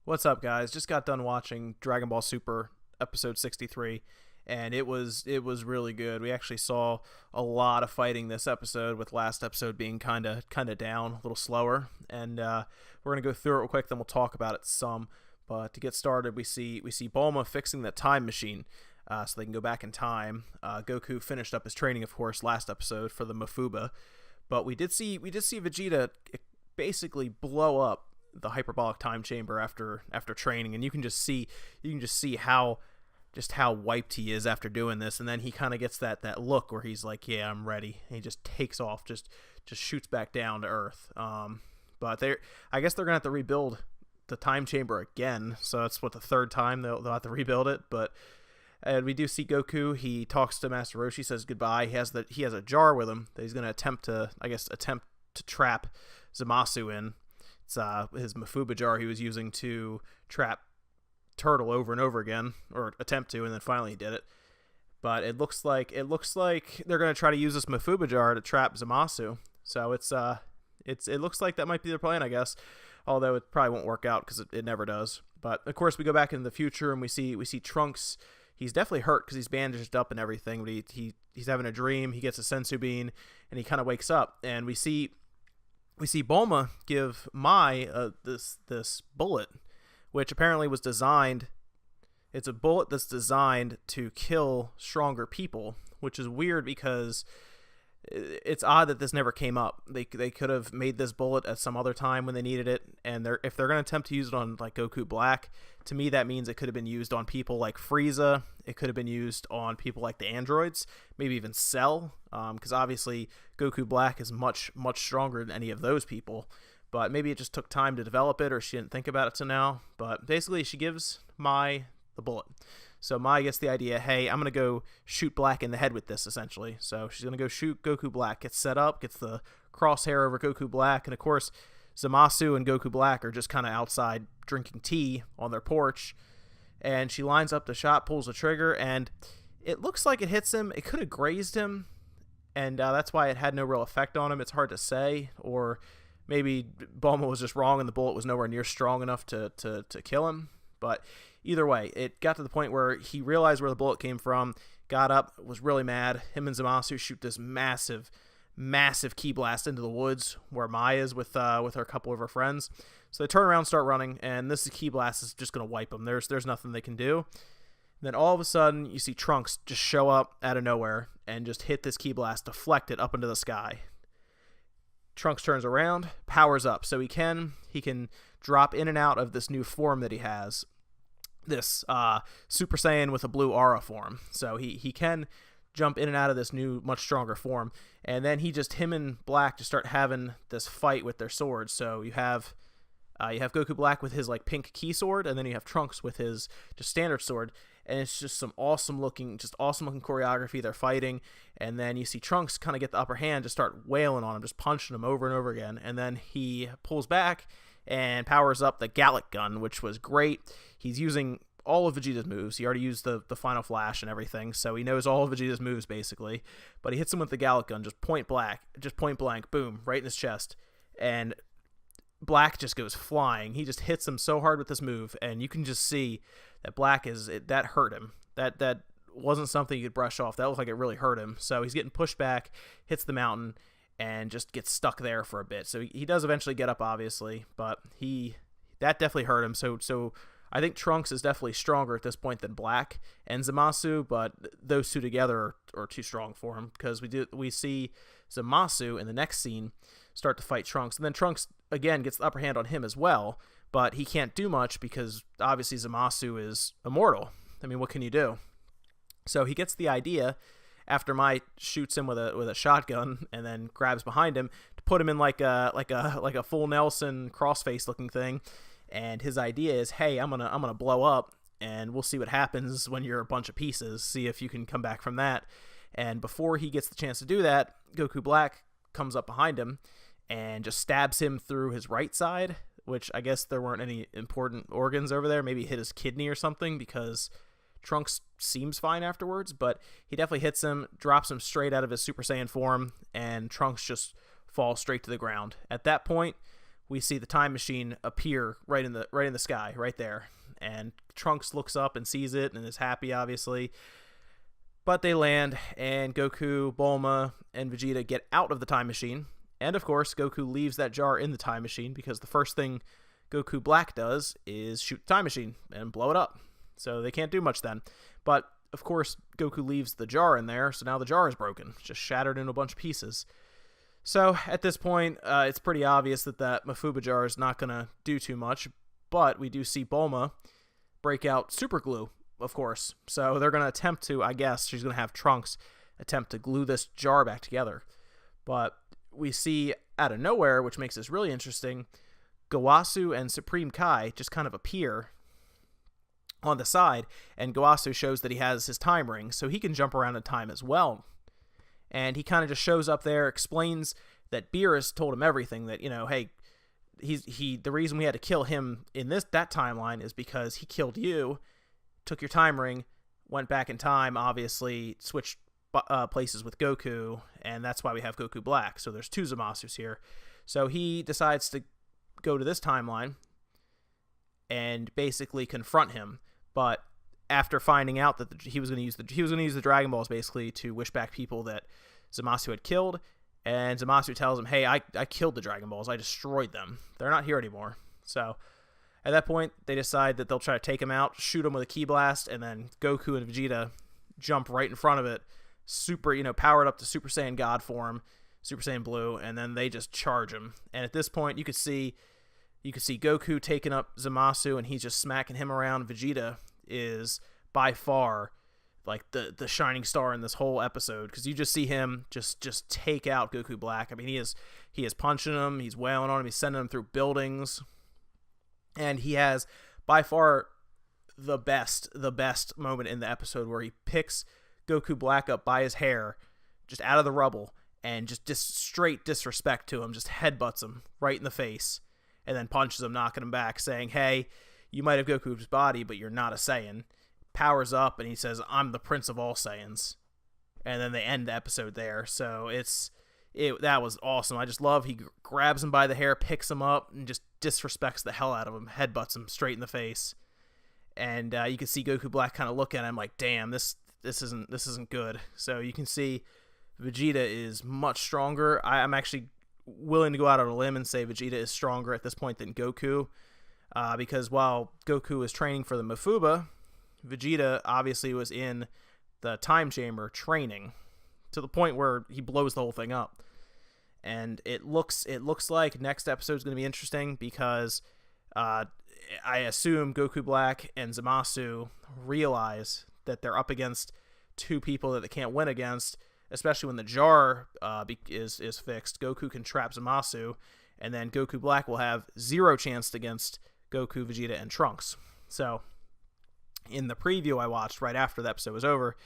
What's up, guys? Just got done watching Dragon Ball Super episode 63, and it was really good. We actually saw a lot of fighting this episode, with last episode being kind of down, a little slower. And we're gonna go through it real quick, then we'll talk about it some. But to get started, we see Bulma fixing the time machine, so they can go back in time. Goku finished up his training, of course, last episode for the Mafuba, but we did see Vegeta basically blow up the hyperbolic time chamber after training, and you can just see how wiped he is after doing this. And then he kind of gets that look where he's like, yeah, I'm ready, and he just takes off, just shoots back down to earth. But I guess they're gonna have to rebuild the time chamber again, so that's what, the third time they'll have to rebuild it. But and we do see Goku. He talks to Master Roshi, says goodbye. He has a jar with him that he's gonna attempt to trap Zamasu in. It's his Mafuba jar he was using to trap Turtle over and over again, or attempt to, and then finally he did it. But it looks like they're gonna try to use this Mafuba jar to trap Zamasu. So it looks like that might be their plan, I guess. Although it probably won't work out, because it never does. But of course we go back into the future, and we see Trunks. He's definitely hurt because he's bandaged up and everything. But he's having a dream. He gets a sensu bean, and he kind of wakes up, and we see Bulma give Mai this bullet, which apparently was designed. It's a bullet that's designed to kill stronger people, which is weird because it's odd that this never came up. They could have made this bullet at some other time when they needed it, and if they're going to attempt to use it on like Goku Black, to me that means it could have been used on people like Frieza. It could have been used on people like the androids, maybe even Cell, because obviously Goku Black is much stronger than any of those people. But maybe it just took time to develop it, or she didn't think about it till now. But basically, she gives Mai the bullet. So Mai gets the idea, hey, I'm going to go shoot Black in the head with this, essentially. So she's going to go shoot Goku Black, gets set up, gets the crosshair over Goku Black, and of course, Zamasu and Goku Black are just kind of outside drinking tea on their porch. And she lines up the shot, pulls the trigger, and it looks like it hits him. It could have grazed him, and that's why it had no real effect on him. It's hard to say, or maybe Bulma was just wrong and the bullet was nowhere near strong enough to kill him. But either way, it got to the point where he realized where the bullet came from, got up, was really mad. Him and Zamasu shoot this massive ki blast into the woods where Mai is with her couple of her friends. So they turn around, start running, and this ki blast is just going to wipe them. There's nothing they can do. And then all of a sudden, you see Trunks just show up out of nowhere and just hit this ki blast, deflect it up into the sky. Trunks turns around, powers up, so he can drop in and out of this new form that he has, this Super Saiyan with a blue aura form. So he can jump in and out of this new, much stronger form. And then him and Black just start having this fight with their swords. So you have Goku Black with his like pink key sword, and then you have Trunks with his just standard sword. And it's just some awesome looking choreography. They're fighting, and then you see Trunks kind of get the upper hand, just start wailing on him, just punching him over and over again. And then he pulls back and powers up the Gallic gun, which was great. He's using all of Vegeta's moves. He already used the final flash and everything, so he knows all of Vegeta's moves basically. But he hits him with the Gallic gun, just point blank, boom, right in his chest. And Black just goes flying. He just hits him so hard with this move, and you can just see that that hurt him. That wasn't something you could brush off. That looked like it really hurt him. So he's getting pushed back, hits the mountain, and just gets stuck there for a bit. So he does eventually get up, obviously, but that definitely hurt him. So I think Trunks is definitely stronger at this point than Black and Zamasu, but those two together are too strong for him, because we see Zamasu in the next scene start to fight Trunks, and then Trunks again gets the upper hand on him as well, but he can't do much because obviously Zamasu is immortal. I mean, what can you do? So he gets the idea, after Mai shoots him with a shotgun and then grabs behind him, to put him in like a full Nelson crossface looking thing. And his idea is, hey, I'm gonna blow up, and we'll see what happens when you're a bunch of pieces. See if you can come back from that. And before he gets the chance to do that, Goku Black comes up behind him and just stabs him through his right side, which I guess there weren't any important organs over there. Maybe hit his kidney or something, because Trunks seems fine afterwards, but he definitely hits him, drops him straight out of his Super Saiyan form, and Trunks just falls straight to the ground. At that point, we see the time machine appear right in the sky, right there. And Trunks looks up and sees it and is happy, obviously. But they land, and Goku, Bulma, and Vegeta get out of the time machine. And of course, Goku leaves that jar in the time machine because the first thing Goku Black does is shoot the time machine and blow it up. So they can't do much then. But of course, Goku leaves the jar in there, so now the jar is broken, just shattered into a bunch of pieces. So at this point, it's pretty obvious that Mafuba jar is not going to do too much, but we do see Bulma break out super glue, of course. So they're going to attempt to, I guess, she's going to have Trunks attempt to glue this jar back together. But we see out of nowhere, which makes this really interesting, Gowasu and Supreme Kai just kind of appear on the side, and Gowasu shows that he has his time ring, so he can jump around in time as well. And he kind of just shows up there, explains that Beerus told him everything, that, hey, the reason we had to kill him in that timeline is because he killed you, took your time ring, went back in time, obviously switched places with Goku, and that's why we have Goku Black. So there's 2 Zamasus here. So he decides to go to this timeline and basically confront him. But after finding out that he was going to use the Dragon Balls basically to wish back people that Zamasu had killed, and Zamasu tells him, "Hey, I killed the Dragon Balls. I destroyed them. They're not here anymore." So at that point, they decide that they'll try to take him out, shoot him with a ki blast, and then Goku and Vegeta jump right in front of it, super, powered up to Super Saiyan God form, Super Saiyan Blue, and then they just charge him. And at this point, you could see Goku taking up Zamasu, and he's just smacking him around. Vegeta is by far like the shining star in this whole episode, because you just see him just take out Goku Black. I mean, he is punching him, he's wailing on him, he's sending him through buildings, and he has by far the best moment in the episode where he picks Goku Black up by his hair, just out of the rubble, and just straight disrespect to him, just headbutts him right in the face, and then punches him, knocking him back, saying, "Hey, you might have Goku's body, but you're not a Saiyan." Powers up, and he says, "I'm the Prince of all Saiyans." And then they end the episode there. So that was awesome. I just love, he grabs him by the hair, picks him up, and just disrespects the hell out of him, headbutts him straight in the face. And you can see Goku Black kind of look at him like, damn, this isn't good. So you can see Vegeta is much stronger. I'm actually willing to go out on a limb and say Vegeta is stronger at this point than Goku, because while Goku was training for the Mafuba, Vegeta obviously was in the time chamber training to the point where he blows the whole thing up. And it looks like next episode is going to be interesting, because I assume Goku Black and Zamasu realize that they're up against 2 people that they can't win against, especially when the jar is fixed. Goku can trap Zamasu, and then Goku Black will have 0 chance against Goku, Vegeta, and Trunks. So in the preview I watched right after the episode was over,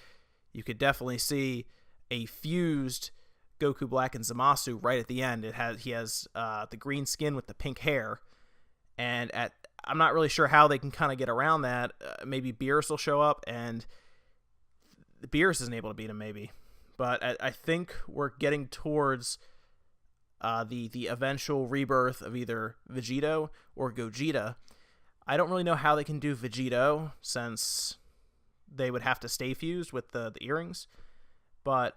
you could definitely see a fused Goku Black and Zamasu right at the end. He has the green skin with the pink hair, and I'm not really sure how they can kind of get around that. Maybe Beerus will show up, and Beerus isn't able to beat him, maybe. But I think we're getting towards the eventual rebirth of either Vegito or Gogeta. I don't really know how they can do Vegito, since they would have to stay fused with the earrings. But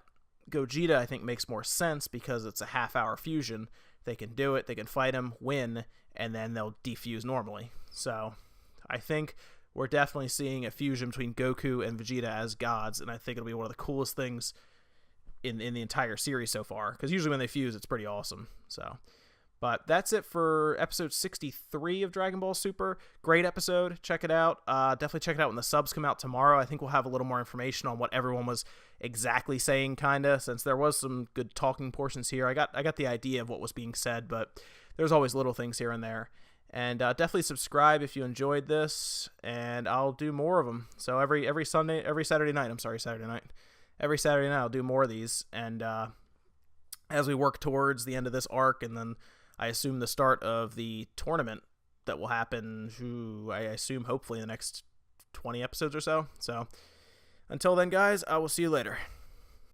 Gogeta, I think, makes more sense because it's a half-hour fusion. They can do it, they can fight him, win, and then they'll defuse normally. So I think we're definitely seeing a fusion between Goku and Vegeta as gods, and I think it'll be one of the coolest things in the entire series so far, because usually when they fuse, it's pretty awesome. But that's it for episode 63 of Dragon Ball Super. Great episode. Check it out. Definitely check it out when the subs come out tomorrow. I think we'll have a little more information on what everyone was exactly saying, kinda, since there was some good talking portions here. I got the idea of what was being said, but there's always little things here and there. And definitely subscribe if you enjoyed this, and I'll do more of them. So every Saturday night I'll do more of these, and as we work towards the end of this arc, and then I assume the start of the tournament that will happen, I assume hopefully in the next 20 episodes or so. So until then, guys, I will see you later.